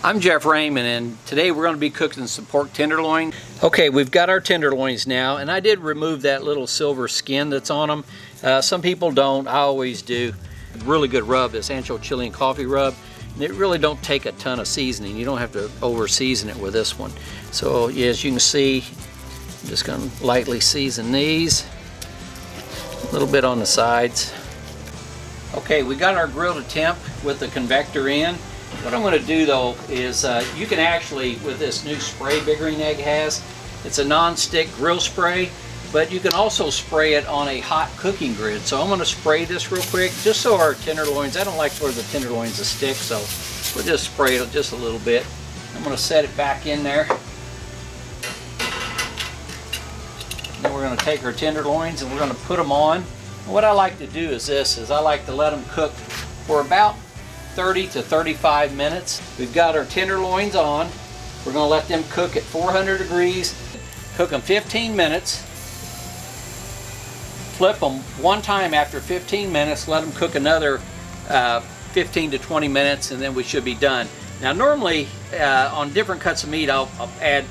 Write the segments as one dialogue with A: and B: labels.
A: I'm Jeff Raymond, and today we're going to be cooking some pork tenderloin. Okay, we've got our tenderloins now, and I did remove that little silver skin that's on them. Some people don't, I always do. Really good rub, this ancho chili and coffee rub. And it really don't take a ton of seasoning. You don't have to over season it with this one. So yeah, as you can see, I'm just going to lightly season these. A little bit on the sides. Okay, we got our grill to temp with the convector in. What I'm going to do though is you can actually, with this new spray Big Green Egg has, it's a non-stick grill spray, but you can also spray it on a hot cooking grid. So I'm going to spray this real quick just so our tenderloins, I don't like for the tenderloins to stick, so we'll just spray it just a little bit. I'm going to set it back in there. Then we're going to take our tenderloins and we're going to put them on. And what I like to do is I like to let them cook for about 30 to 35 minutes. We've got our tenderloins on. We're going to let them cook at 400 degrees. Cook them 15 minutes. Flip them one time after 15 minutes. Let them cook another 15 to 20 minutes, and then we should be done. Now normally on different cuts of meat I'll add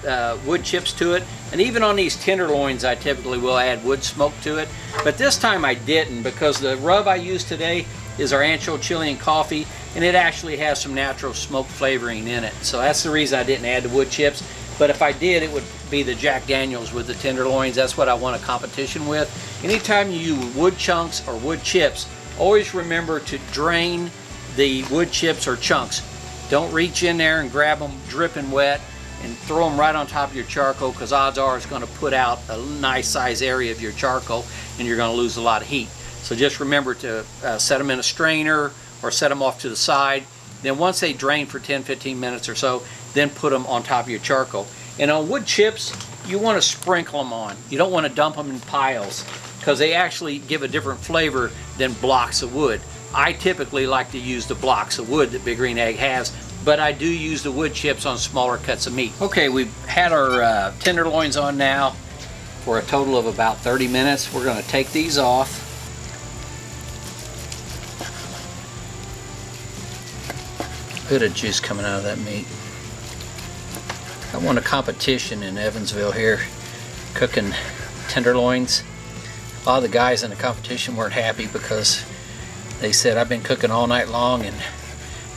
A: wood chips to it, and even on these tenderloins I typically will add wood smoke to it, but this time I didn't because the rub I used today is our ancho chili and coffee, and it actually has some natural smoke flavoring in it. So that's the reason I didn't add the wood chips. But if I did, it would be the Jack Daniels with the tenderloins. That's what I want a competition with. Anytime you use wood chunks or wood chips, always remember to drain the wood chips or chunks. Don't reach in there and grab them dripping wet and throw them right on top of your charcoal, because odds are it's going to put out a nice size area of your charcoal and you're going to lose a lot of heat. So just remember to set them in a strainer or set them off to the side. Then once they drain for 10-15 minutes or so, then put them on top of your charcoal. And on wood chips, you want to sprinkle them on. You don't want to dump them in piles because they actually give a different flavor than blocks of wood. I typically like to use the blocks of wood that Big Green Egg has, but I do use the wood chips on smaller cuts of meat. Okay, we've had our tenderloins on now for a total of about 30 minutes. We're going to take these off. Bit of juice coming out of that meat. I won a competition in Evansville here cooking tenderloins. A lot of the guys in the competition weren't happy because they said, I've been cooking all night long and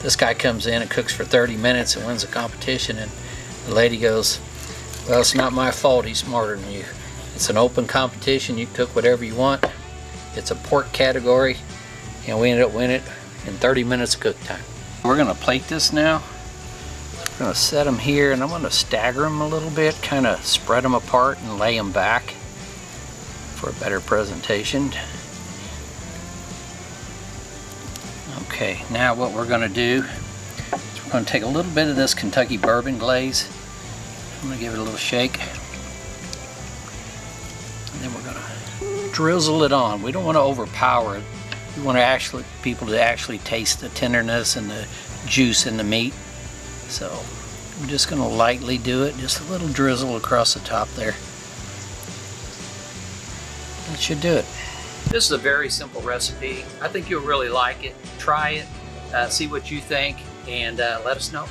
A: this guy comes in and cooks for 30 minutes and wins the competition. And the lady goes, well, it's not my fault, he's smarter than you. It's an open competition, you cook whatever you want. It's a pork category, and we ended up winning it in 30 minutes of cook time. We're going to plate this now. We're going to set them here, and I'm going to stagger them a little bit, kind of spread them apart and lay them back for a better presentation. Okay, now what we're going to do is we're going to take a little bit of this Kentucky bourbon glaze. I'm going to give it a little shake. And then we're going to drizzle it on. We don't want to overpower it. We want people to actually taste the tenderness and the juice in the meat. So I'm just going to lightly do it, just a little drizzle across the top there. That should do it. This is a very simple recipe. I think you'll really like it. Try it, see what you think, and let us know.